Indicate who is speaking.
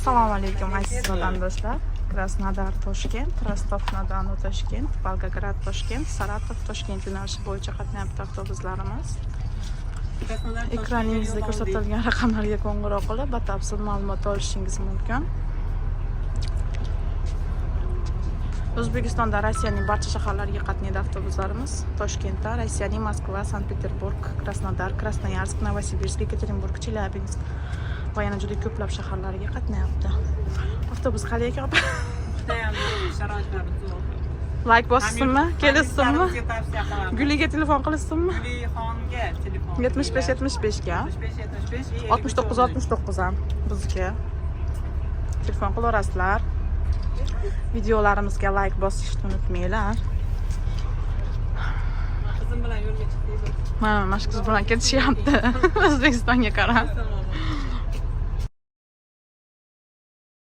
Speaker 1: Assalomu alaykum aziz vatandoshlar. Krasnodar Toshkent, Rostov-na-Donu Toshkent, Volgograd Toshkent, Saratov Toshkent yo'nalishi bo'yicha qatnayapti avtobuslarimiz. Ekraningizda ko'rsatilgan raqamlarga qo'ng'iroq qilib batafsil ma'lumot olishingiz mumkin. O'zbekistonda Rossiyaning barcha shaharlariga qatnaydi avtobuslarimiz. Toshkentda Rossiyaning Moskva, Sankt-Peterburg, Krasnodar, Krasnoyarsk, Novosibirsk, Yekaterinburg, Chelyabinsk va yana juda ko'plab shaharlarga qatnayapti. Avtobus qalay ekan? Like bossinmi? Kelisizmi? Guliga telefon qilasizmi?
Speaker 2: Gulixonga telefon.
Speaker 1: 75 ga. 69 ham bizga telefon qilaverasizlar. Videolarimizga like bosishni unutmanglar.
Speaker 2: Qizim bilan yo'lga chiqdik.
Speaker 1: Mana qiz bilan ketishyapti. O'zbekistonga qarab.